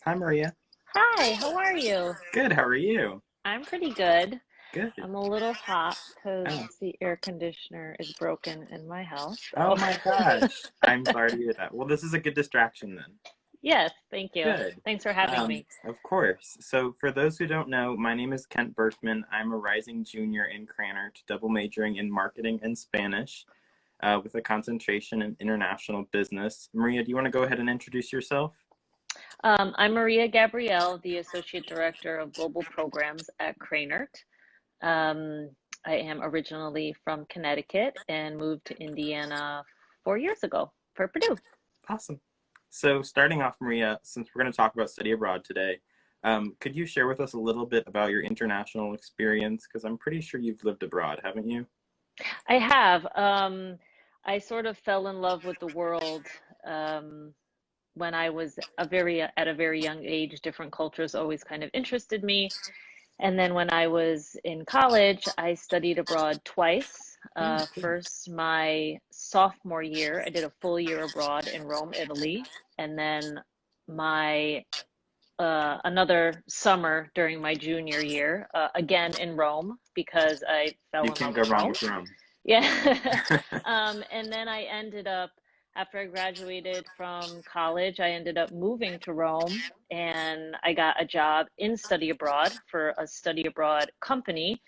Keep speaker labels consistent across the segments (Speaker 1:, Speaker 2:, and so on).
Speaker 1: Hi, Maria.
Speaker 2: Hi, how are you?
Speaker 1: Good. How are you?
Speaker 2: I'm pretty good.
Speaker 1: Good.
Speaker 2: I'm a little hot because
Speaker 1: Oh,
Speaker 2: the air conditioner is broken in my house.
Speaker 1: oh
Speaker 2: So,
Speaker 1: my gosh. I'm sorry to hear that. Well, this is a good distraction then.
Speaker 2: yes, thank you.
Speaker 1: Good.
Speaker 2: Thanks for having me.
Speaker 1: Of course. So, for those who don't know, my name is Kent Berthman. I'm a rising junior in Krannert, double majoring in marketing and Spanish, with a concentration in international business. Maria, do you want to go ahead and introduce yourself?
Speaker 2: I'm Maria Gabriele, the Associate Director of Global Programs at Krannert. Um, I am originally from Connecticut and moved to Indiana 4 years ago for Purdue.
Speaker 1: Awesome. So, starting off, Maria, since we're going to talk about study abroad today, could you share with us a little bit about your international experience? Because I'm pretty sure you've lived abroad, haven't you?
Speaker 2: I have. I sort of fell in love with the world um, when I was at a very young age. Different cultures always kind of interested me. And then when I was in college, I studied abroad twice.
Speaker 1: Oh, cool.
Speaker 2: First, my sophomore year, I did a full year abroad in Rome, Italy, and then my another summer during my junior year, again in Rome because I fell
Speaker 1: You
Speaker 2: in
Speaker 1: can't
Speaker 2: love
Speaker 1: go
Speaker 2: with
Speaker 1: wrong
Speaker 2: Rome.
Speaker 1: with Rome.
Speaker 2: Yeah. And then I ended up, after I graduated from college, I ended up moving to Rome and I got a job in study abroad for a study abroad company.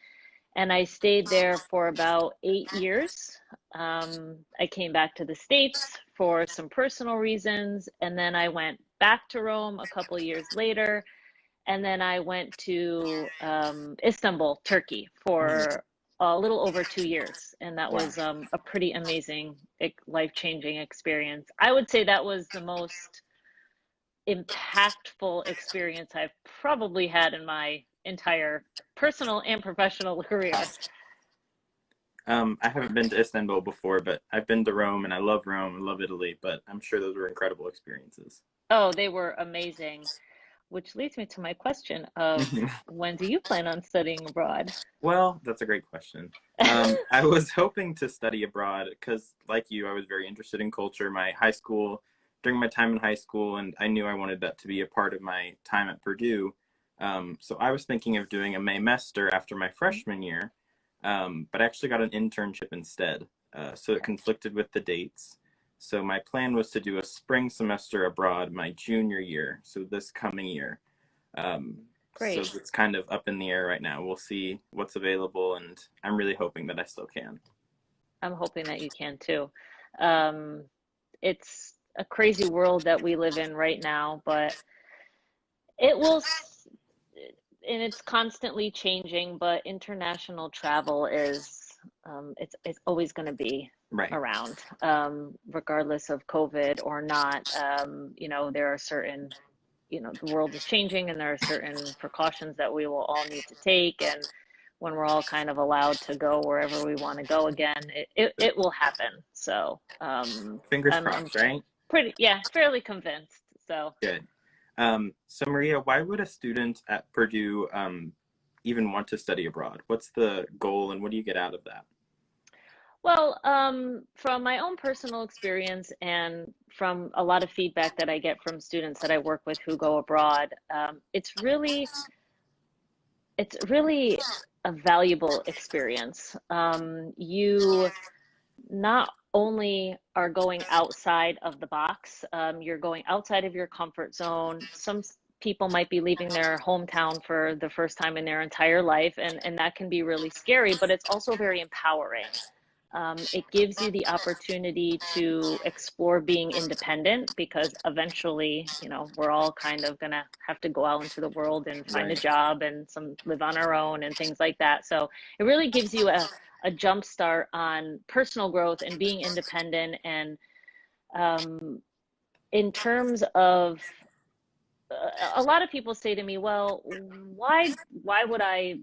Speaker 2: And I stayed there for about 8 years. I came back to the States for some personal reasons, and then I went back to Rome a couple years later, and then I went to Istanbul, Turkey,
Speaker 1: Oh,
Speaker 2: for a little over 2 years. And that
Speaker 1: wow.
Speaker 2: was a pretty amazing, life-changing experience. I would say that was the most impactful experience I've probably had in my entire personal and professional career.
Speaker 1: I haven't been to Istanbul before, but I've been to Rome and I love Rome. I love Italy, but I'm sure those were incredible experiences.
Speaker 2: Oh, they were amazing, which leads me to my question of when do you plan on studying abroad?
Speaker 1: Well, that's a great question. I was hoping to study abroad because, like you, I was very interested in culture. During my time in high school, and I knew I wanted that to be a part of my time at Purdue. So I was thinking of doing a Maymester after my freshman year, but I actually got an internship instead. So it conflicted with the dates. So my plan was to do a spring semester abroad my junior year, so this coming year. So
Speaker 2: Great.
Speaker 1: it's kind of up in the air right now. We'll see what's available, and I'm really hoping that I still can.
Speaker 2: I'm hoping that you can too. Um, it's a crazy world that we live in right now, but it will, and it's constantly changing, but international travel is, it's always going to be
Speaker 1: Right,
Speaker 2: around, regardless of COVID or not. There are certain, the world is changing and there are certain precautions that we will all need to take. And when we're all kind of allowed to go wherever we want to go again, it will happen. So
Speaker 1: fingers
Speaker 2: I'm
Speaker 1: crossed, right?
Speaker 2: pretty, yeah, fairly convinced. So.
Speaker 1: Good. So Maria, why would a student at Purdue even want to study abroad? What's the goal, and what do you get out of that?
Speaker 2: Well, from my own personal experience and from a lot of feedback that I get from students that I work with who go abroad, it's really a valuable experience. You not only are going outside of the box, you're going outside of your comfort zone. Some people might be leaving their hometown for the first time in their entire life, and that can be really scary, but it's also very empowering. It gives you the opportunity to explore being independent because eventually, we're all kind of gonna have to go out into the world and find a
Speaker 1: Right.
Speaker 2: job and some live on our own and things like that. So it really gives you a jump start on personal growth and being independent. And um, in terms of a lot of people say to me, well, why would I,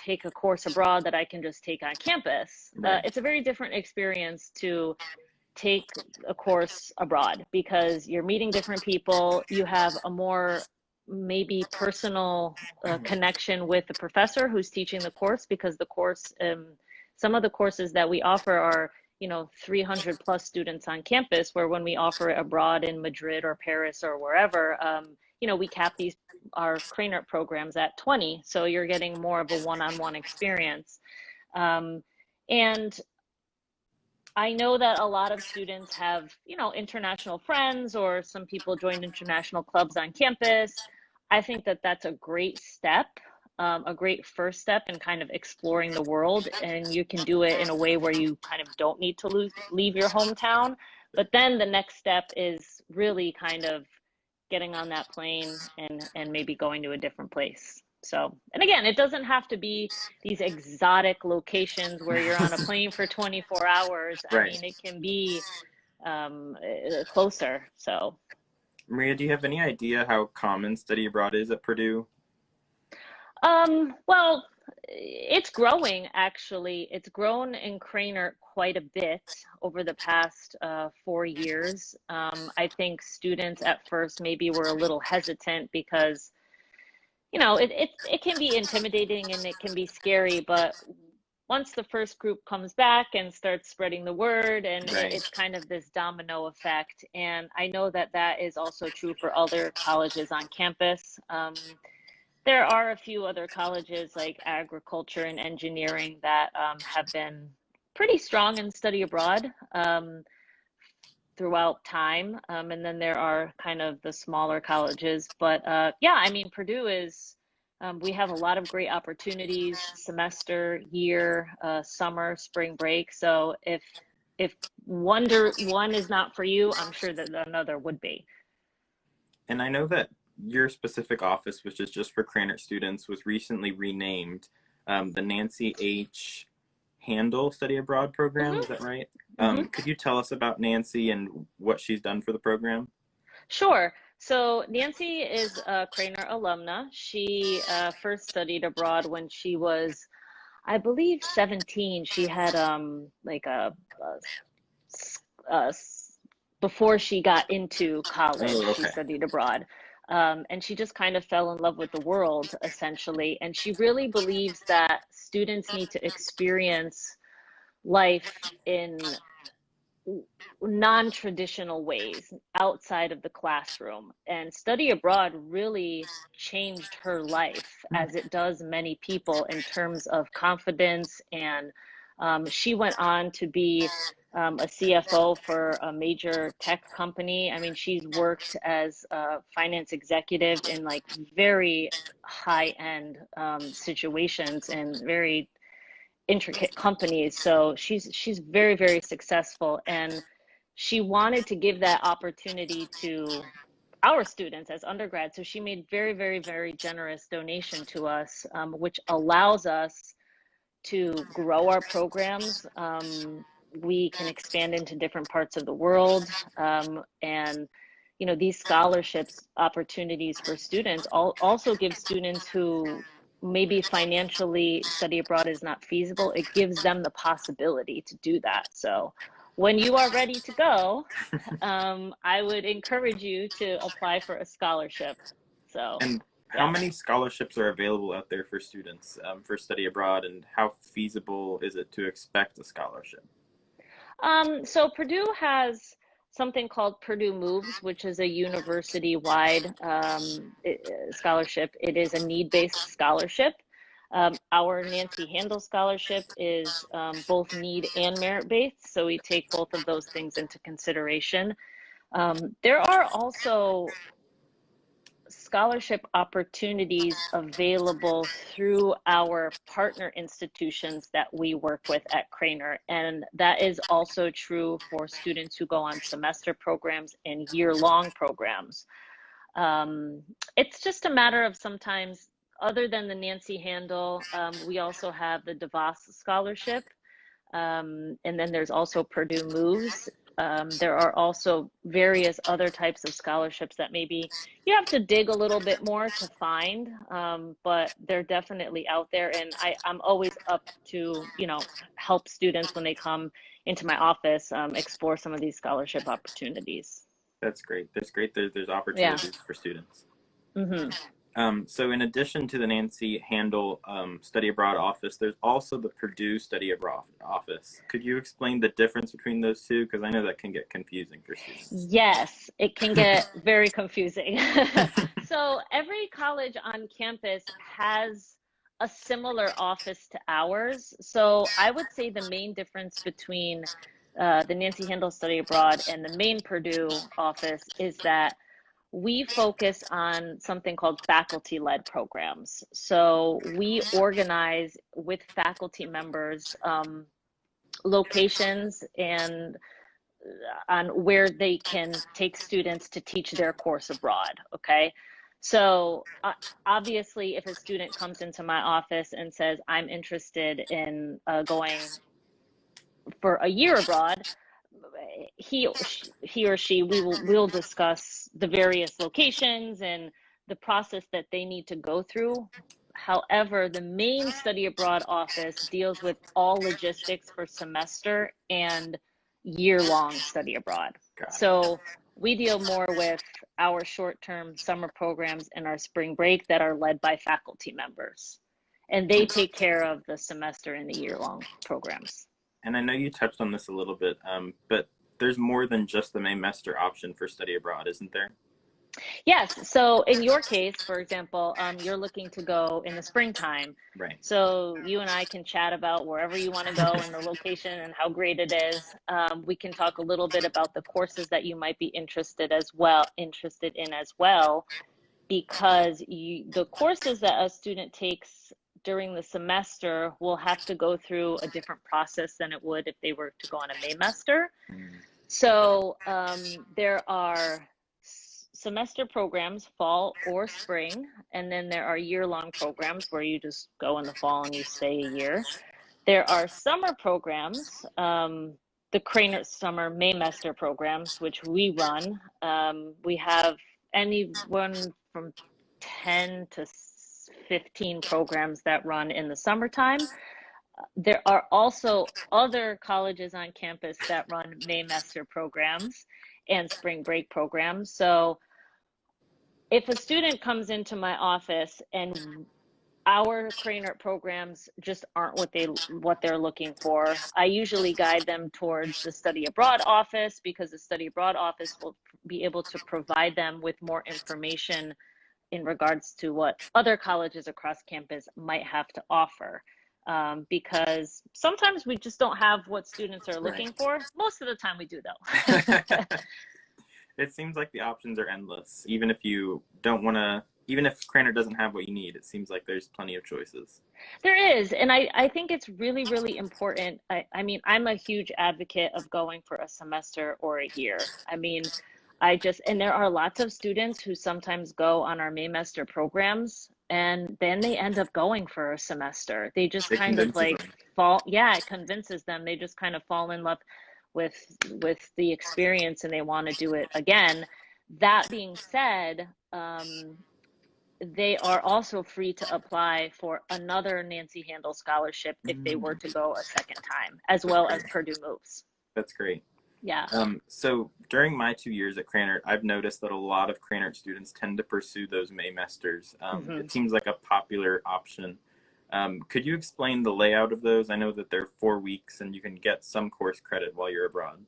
Speaker 2: take a course abroad that I can just take on campus?
Speaker 1: Right.
Speaker 2: It's a very different experience to take a course abroad because you're meeting different people. You have a more maybe personal connection with the professor who's teaching the course because some of the courses that we offer are 300 plus students on campus, where when we offer it abroad in Madrid or Paris or wherever, we cap our Krannert programs at 20, so you're getting more of a one-on-one experience. And I know that a lot of students have, international friends, or some people joined international clubs on campus. I think that that's a great step, a great first step in kind of exploring the world. And you can do it in a way where you kind of don't need to leave your hometown. But then the next step is really kind of getting on that plane and maybe going to a different place. So, and again, it doesn't have to be these exotic locations where you're on a plane for 24 hours. I
Speaker 1: Right.
Speaker 2: mean, it can be closer. So,
Speaker 1: Maria, do you have any idea how common study abroad is at Purdue?
Speaker 2: Well, it's growing actually. It's grown in Krannert quite a bit over the past 4 years. I think students at first maybe were a little hesitant because it can be intimidating and it can be scary, but once the first group comes back and starts spreading the word, and
Speaker 1: Right.
Speaker 2: it's kind of this domino effect. And I know that that is also true for other colleges on campus. There are a few other colleges like agriculture and engineering that have been pretty strong in study abroad throughout time. And then there are kind of the smaller colleges. But yeah, I mean, Purdue is, we have a lot of great opportunities, semester, year, summer, spring break. So if one is not for you, I'm sure that another would be.
Speaker 1: And I know that your specific office, which is just for Krannert students, was recently renamed the Nancy H. Handel Study Abroad Program.
Speaker 2: Mm-hmm.
Speaker 1: Is that right?
Speaker 2: Mm-hmm.
Speaker 1: Could you tell us about Nancy and what she's done for the program?
Speaker 2: Sure. So Nancy is a Krannert alumna. She first studied abroad when she was, I believe, 17. She had like a before she got into college,
Speaker 1: Oh,
Speaker 2: she
Speaker 1: okay.
Speaker 2: studied abroad. And she just kind of fell in love with the world, essentially. And she really believes that students need to experience life in non-traditional ways outside of the classroom. And study abroad really changed her life, as it does many people, in terms of confidence. And she went on to be a CFO for a major tech company. I mean, she's worked as a finance executive in like very high-end situations and very intricate companies. So she's very, very successful, and she wanted to give that opportunity to our students as undergrads. So she made very, very, very generous donation to us, which allows us to grow our programs. We can expand into different parts of the world, and these scholarships opportunities for students also give students who maybe financially study abroad is not feasible. It gives them the possibility to do that. So when you are ready to go, I would encourage you to apply for a scholarship. So
Speaker 1: And how
Speaker 2: yeah.
Speaker 1: many scholarships are available out there for students for study abroad, and how feasible is it to expect a scholarship?
Speaker 2: So Purdue has something called Purdue Moves, which is a university-wide scholarship. It is a need-based scholarship. Our Nancy Handel Scholarship is both need and merit-based, so we take both of those things into consideration. There are also scholarship opportunities available through our partner institutions that we work with at Krannert. And that is also true for students who go on semester programs and year-long programs. It's just a matter of sometimes, other than the Nancy Handel, we also have the Devos Scholarship. And then there's also Purdue Moves. There are also various other types of scholarships that maybe you have to dig a little bit more to find, but they're definitely out there. And I'm always up to, help students when they come into my office, explore some of these scholarship opportunities.
Speaker 1: That's great. There's
Speaker 2: Yeah.
Speaker 1: opportunities for students.
Speaker 2: Mm-hmm.
Speaker 1: So in addition to the Nancy Handel Study Abroad office, there's also the Purdue Study Abroad office. Could you explain the difference between those two? Because I know that can get confusing for students.
Speaker 2: Yes, it can get very confusing. So every college on campus has a similar office to ours. So I would say the main difference between the Nancy Handel Study Abroad and the main Purdue office is that we focus on something called faculty-led programs. So we organize with faculty members locations and on where they can take students to teach their course abroad. Okay. So obviously, if a student comes into my office and says, I'm interested in going for a year abroad, he or she, we'll discuss the various locations and the process that they need to go through. However, the main study abroad office deals with all logistics for semester and year-long study abroad.
Speaker 1: Got it.
Speaker 2: So we deal more with our short-term summer programs and our spring break that are led by faculty members. And they take care of the semester and the year-long programs.
Speaker 1: And I know you touched on this a little bit, but there's more than just the Maymester option for study abroad, isn't there?
Speaker 2: Yes. So in your case, for example, you're looking to go in the springtime.
Speaker 1: Right.
Speaker 2: So you and I can chat about wherever you want to go and the location and how great it is. We can talk a little bit about the courses that you might be interested in as well, because the courses that a student takes during the semester will have to go through a different process than it would if they were to go on a Maymester. So there are semester programs, fall or spring, and then there are year-long programs where you just go in the fall and you stay a year. There are summer programs, the Krannert Summer Maymester programs, which we run. We have anyone from 10 to 15 programs that run in the summertime. There are also other colleges on campus that run Maymester programs and spring break programs. So if a student comes into my office and our Krannert programs just aren't what they're looking for, I usually guide them towards the study abroad office, because the study abroad office will be able to provide them with more information in regards to what other colleges across campus might have to offer. Because sometimes we just don't have what students are looking for. Most of the time we do, though.
Speaker 1: It seems like the options are endless. Even if you don't want to, even if Krannert doesn't have what you need, it seems like there's plenty of choices.
Speaker 2: There is. And I think it's really, really important. I mean, I'm a huge advocate of going for a semester or a year. I mean, and there are lots of students who sometimes go on our Maymester programs and then they end up going for a semester. They just kind of like it convinces them. They just kind of fall in love with the experience and they want to do it again. That being said, they are also free to apply for another Nancy Handel Scholarship if they were to go a second time, as well as Purdue moves.
Speaker 1: That's great.
Speaker 2: Yeah.
Speaker 1: So during my 2 years at Krannert, I've noticed that a lot of Krannert students tend to pursue those Maymesters. It seems like a popular option. Could you explain the layout of those? I know that they're 4 weeks and you can get some course credit while you're abroad.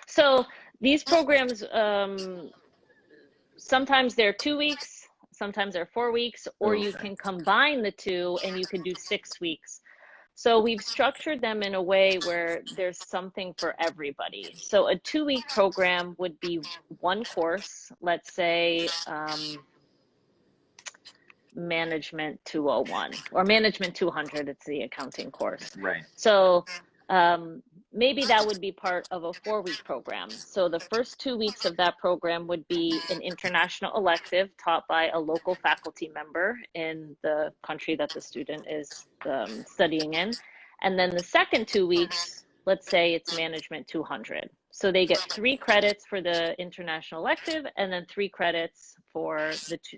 Speaker 2: So these programs, sometimes they're 2 weeks, sometimes they're 4 weeks, or you can combine the two and you can do 6 weeks. So we've structured them in a way where there's something for everybody. So a 2-week program would be one course, let's say Management 201 or Management 200, it's the accounting course.
Speaker 1: Right.
Speaker 2: So maybe that would be part of a 4-week program. So the first 2 weeks of that program would be an international elective taught by a local faculty member in the country that the student is studying in. And then the second 2 weeks, let's say it's Management 200. So they get 3 credits for the international elective and then 3 credits for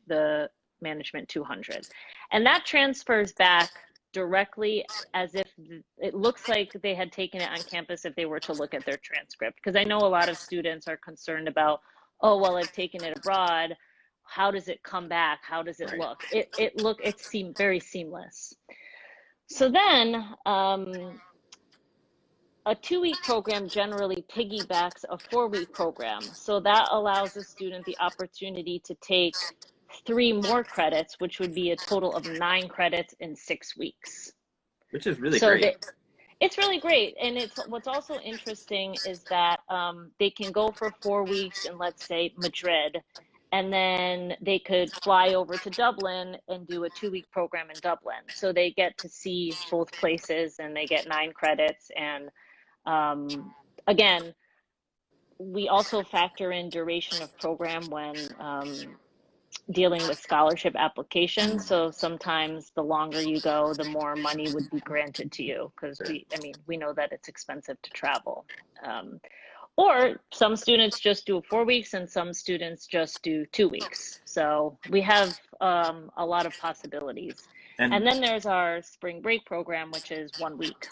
Speaker 2: the Management 200. And that transfers back directly as if it looks like they had taken it on campus if they were to look at their transcript. Because I know a lot of students are concerned about, oh, well, I've taken it abroad. how does it come back? How does it
Speaker 1: Right.
Speaker 2: look? It seemed very seamless. So then, a 2-week program generally piggybacks a 4-week program. So that allows the student the opportunity to take 3 more credits, which would be a total of 9 credits in 6 weeks.
Speaker 1: Which is really
Speaker 2: So
Speaker 1: great.
Speaker 2: it's really great. And what's also interesting is that they can go for 4 weeks in, let's say, Madrid, and then they could fly over to Dublin and do a 2-week program in Dublin. So they get to see both places and they get 9 credits. And again, we also factor in duration of program when dealing with scholarship applications. So sometimes the longer you go, the more money would be granted to you, because we know that it's expensive to travel. Or some students just do 4 weeks and some students just do 2 weeks. So we have a lot of possibilities. And then there's our spring break program, which is 1 week.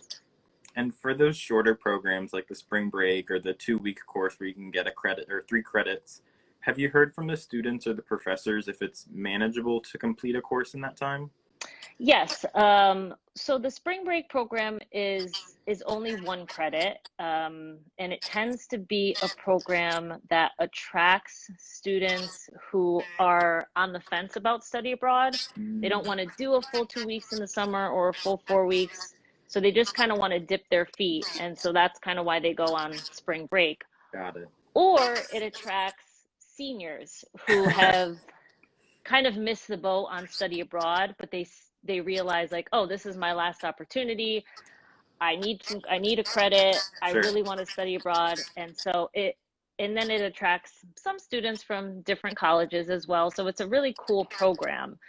Speaker 1: And for those shorter programs like the spring break or the 2-week course where you can get a credit or 3 credits, have you heard from the students or the professors if it's manageable to complete a course in that time?
Speaker 2: Yes. So the spring break program is only 1 credit, and it tends to be a program that attracts students who are on the fence about study abroad. They don't want to do a full 2 weeks in the summer or a full 4 weeks. So they just kind of want to dip their feet. And so that's kind of why they go on spring break.
Speaker 1: Got it.
Speaker 2: Or it attracts seniors who have kind of missed the boat on study abroad, but they realize, like, oh, this is my last opportunity. I need a credit. I
Speaker 1: Sure.
Speaker 2: really want to study abroad. And then it attracts some students from different colleges as well. So it's a really cool program.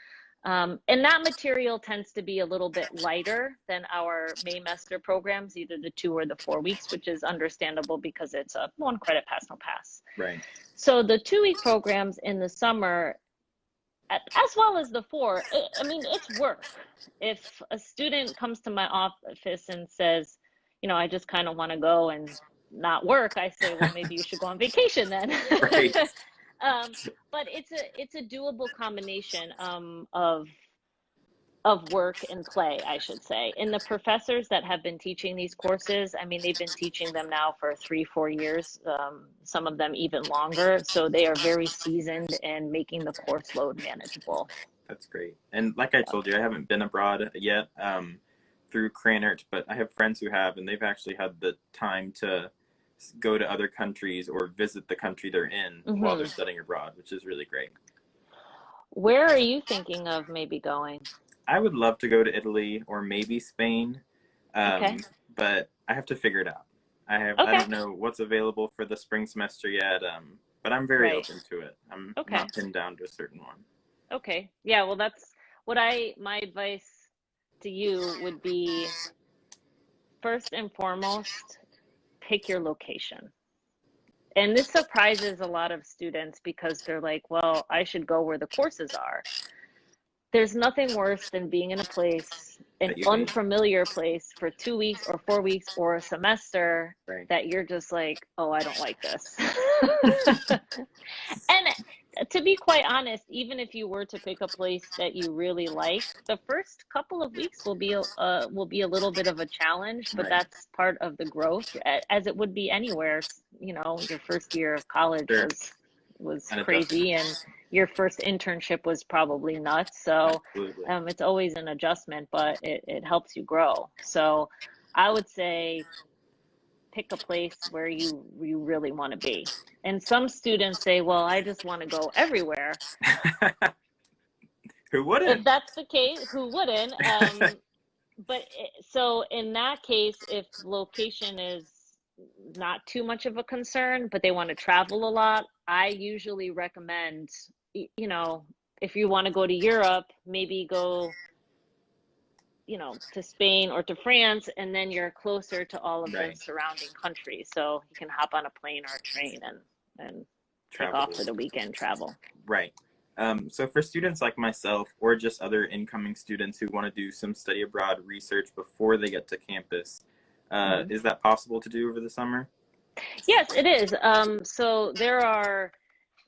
Speaker 2: And that material tends to be a little bit lighter than our Maymester programs, either the 2 or the 4 weeks, which is understandable because it's a 1 credit pass, no pass.
Speaker 1: Right.
Speaker 2: So the 2-week programs in the summer, as well as the 4, it's work. If a student comes to my office and says, I just kind of want to go and not work, I say, well, maybe you should go on vacation then.
Speaker 1: Right.
Speaker 2: But it's a doable combination of work and play, I should say. And the professors that have been teaching these courses, they've been teaching them now for 3-4 years, some of them even longer. So they are very seasoned in making the course load manageable.
Speaker 1: That's great. And like I told you, I haven't been abroad yet through Krannert, but I have friends who have, and they've actually had the time to go to other countries or visit the country they're in while they're studying abroad, which is really great.
Speaker 2: Where are you thinking of maybe going?
Speaker 1: I would love to go to Italy or maybe Spain,
Speaker 2: Okay.
Speaker 1: but I have to figure it out. I don't know what's available for the spring semester yet, but I'm very open to it. I'm not pinned down to a certain one.
Speaker 2: Okay. Yeah, well, that's my advice to you would be, first and foremost, pick your location. And this surprises a lot of students because they're like, well, I should go where the courses are. There's nothing worse than being in a place, an unfamiliar place, for 2 weeks or 4 weeks or a semester that you're just like, oh, I don't like this. And to be quite honest, even if you were to pick a place that you really like, the first couple of weeks will be a little bit of a challenge, but that's part of the growth, as it would be anywhere. Your first year of college was crazy, and your first internship was probably nuts. So it's always an adjustment, but it helps you grow. So I would say pick a place where you really want to be. And some students say, well, I just want to go everywhere.
Speaker 1: Who wouldn't?
Speaker 2: If that's the case, who wouldn't? So in that case, if location is not too much of a concern, but they want to travel a lot, I usually recommend, if you want to go to Europe, maybe go, to Spain or to France, and then you're closer to all of the surrounding countries. So you can hop on a plane or a train and take off for the weekend travel.
Speaker 1: Right. So for students like myself or just other incoming students who want to do some study abroad research before they get to campus, is that possible to do over the summer?
Speaker 2: Yes, it is. So there are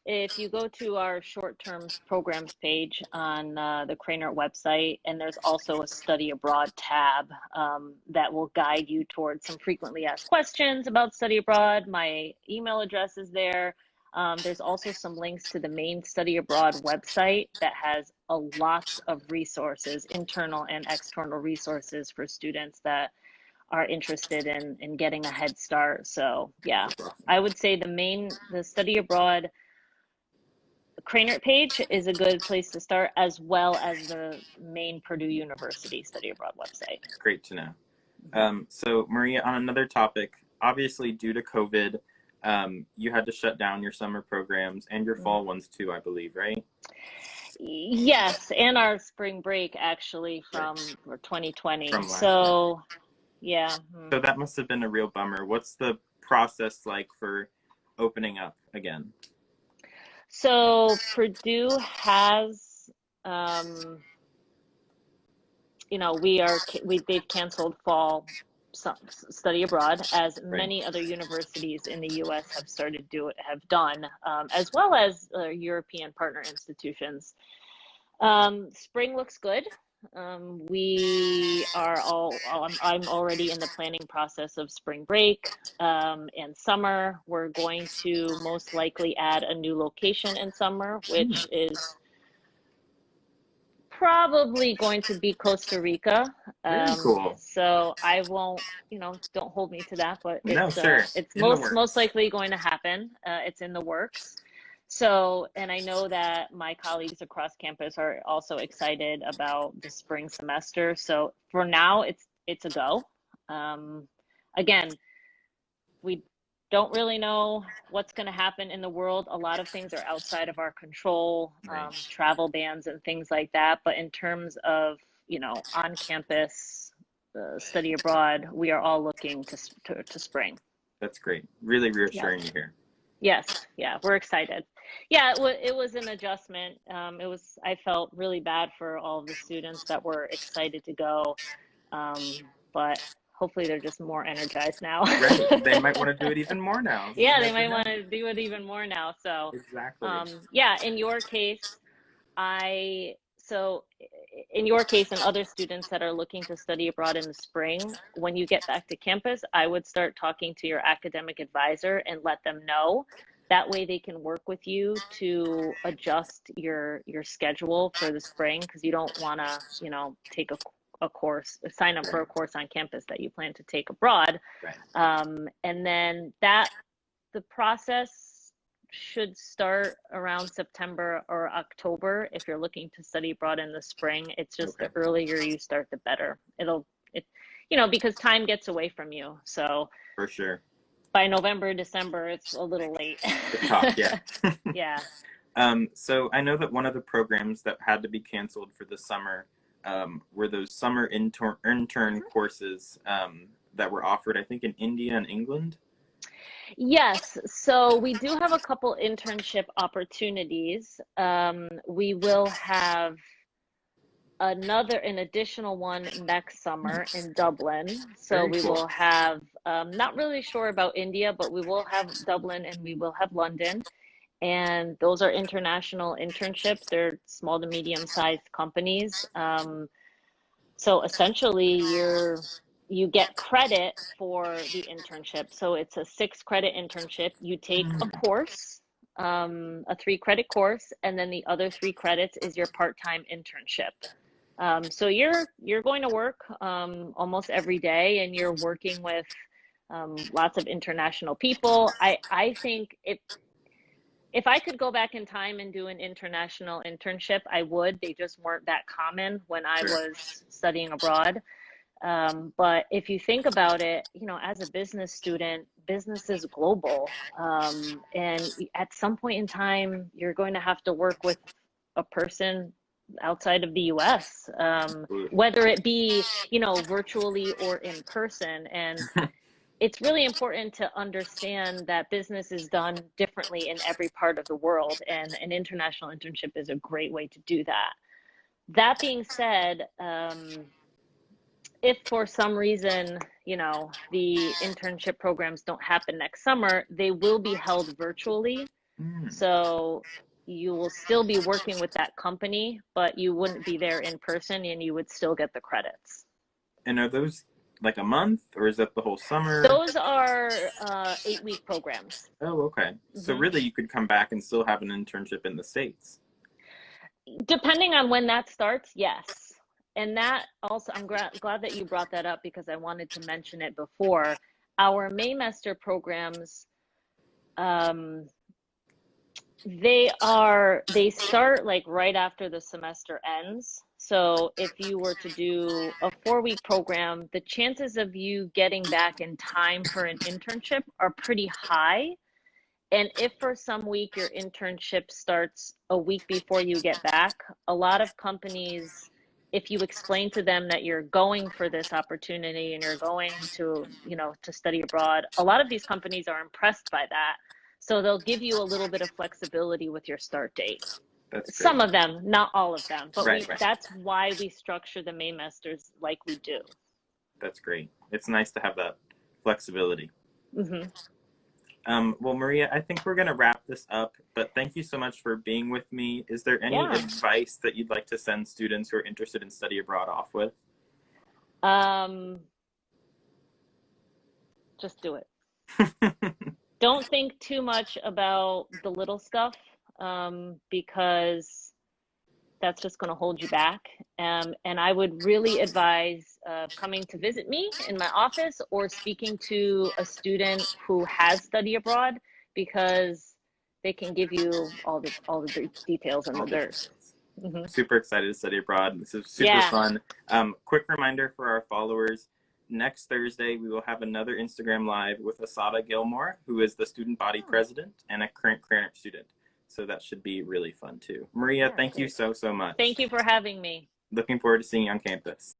Speaker 2: if you go to our short-term programs page on the Krannert website, and there's also a study abroad tab that will guide you towards some frequently asked questions about study abroad. My email address is there. There's also some links to the main study abroad website that has a lots of resources, internal and external resources for students that are interested in getting a head start. So yeah, I would say the study abroad Krannert page is a good place to start, as well as the main Purdue University study abroad website.
Speaker 1: Great to know. So Maria, on another topic, obviously due to COVID, you had to shut down your summer programs and your fall ones too, I believe, right?
Speaker 2: Yes, and our spring break actually from 2020.
Speaker 1: From last
Speaker 2: So yeah.
Speaker 1: So that must have been a real bummer. What's the process like for opening up again?
Speaker 2: So Purdue has, they've canceled fall study abroad, as many other universities in the U.S. have done, as well as European partner institutions. Spring looks good. I'm already in the planning process of spring break, and summer. We're going to most likely add a new location in summer, which is probably going to be Costa Rica.
Speaker 1: Very cool.
Speaker 2: So I won't, don't hold me to that, but it's most likely going to happen. It's in the works. So, and I know that my colleagues across campus are also excited about the spring semester. So for now, it's a go. Again, we don't really know what's going to happen in the world. A lot of things are outside of our control, travel bans and things like that. But in terms of, on campus study abroad, we are all looking to spring.
Speaker 1: That's great. Really reassuring to hear.
Speaker 2: Yes. Yeah. We're excited. Yeah. It was an adjustment. I felt really bad for all of the students that were excited to go. But hopefully they're just more energized now.
Speaker 1: Right. They might want to do it even more now.
Speaker 2: Yeah, they might want to do it even more now. So
Speaker 1: exactly.
Speaker 2: Yeah, in your case, in your case and other students that are looking to study abroad in the spring, when you get back to campus, I would start talking to your academic advisor and let them know. That way they can work with you to adjust your schedule for the spring, because you don't want to, take sign up for a course on campus that you plan to take abroad.
Speaker 1: Right.
Speaker 2: And then the process should start around September or October if you're looking to study abroad in the spring. It's just the earlier you start, the better. Because time gets away from you. So
Speaker 1: for sure.
Speaker 2: By November, December, it's a little late.
Speaker 1: It's tough, yeah.
Speaker 2: Yeah.
Speaker 1: So I know that one of the programs that had to be canceled for the summer were those summer intern courses that were offered, I think, in India and England.
Speaker 2: Yes, so we do have a couple internship opportunities. We will have an additional one next summer in Dublin. So we will have, not really sure about India, but we will have Dublin and we will have London. And those are international internships. They're small to medium-sized companies. So essentially, you get credit for the internship. So it's a 6-credit internship. You take a course, a 3-credit course, and then the other 3 credits is your part-time internship. So you're going to work almost every day, and you're working with lots of international people. I think if I could go back in time and do an international internship, I would. They just weren't that common when I was studying abroad. But if you think about it, as a business student, business is global. And at some point in time, you're going to have to work with a person outside of the US, whether it be, virtually or in person. And it's really important to understand that business is done differently in every part of the world, and an international internship is a great way to do that. That being said, if for some reason, the internship programs don't happen next summer, they will be held virtually.
Speaker 1: Mm.
Speaker 2: So you will still be working with that company, but you wouldn't be there in person and you would still get the credits.
Speaker 1: And are those like a month, or is that the whole summer?
Speaker 2: Those are 8-week programs.
Speaker 1: Oh, okay. So
Speaker 2: Hmm.
Speaker 1: really, you could come back and still have an internship in the States.
Speaker 2: Depending on when that starts, yes. And that also, I'm glad that you brought that up because I wanted to mention it before. Our Maymester programs, um, they start like right after the semester ends. So if you were to do a 4-week program, the chances of you getting back in time for an internship are pretty high. And if for some week your internship starts a week before you get back, a lot of companies, if you explain to them that you're going for this opportunity and you're going to, to study abroad, a lot of these companies are impressed by that. So they'll give you a little bit of flexibility with your start date.
Speaker 1: That's great.
Speaker 2: Some of them, not all of them, but
Speaker 1: Right, right.
Speaker 2: that's why we structure the Maymesters like we do.
Speaker 1: That's great. It's nice to have that flexibility.
Speaker 2: Hmm.
Speaker 1: Well, Maria, I think we're going to wrap this up, but thank you so much for being with me. Is there any
Speaker 2: Yeah.
Speaker 1: advice that you'd like to send students who are interested in study abroad off with?
Speaker 2: Just do it. Don't think too much about the little stuff, because that's just going to hold you back. And I would really advise coming to visit me in my office or speaking to a student who has studied abroad because they can give you all the details and
Speaker 1: All
Speaker 2: the
Speaker 1: the
Speaker 2: dirt.
Speaker 1: details.
Speaker 2: Hmm.
Speaker 1: Super excited to study abroad. This is super
Speaker 2: Yeah.
Speaker 1: fun. Quick reminder for our followers. Next Thursday, we will have another Instagram Live with Asada Gilmore, who is the student body president and a current Krannert student. So that should be really fun too. Maria,
Speaker 2: Yeah,
Speaker 1: thank you
Speaker 2: great.
Speaker 1: so
Speaker 2: Thank
Speaker 1: much.
Speaker 2: you for having me.
Speaker 1: Looking forward to seeing you on campus.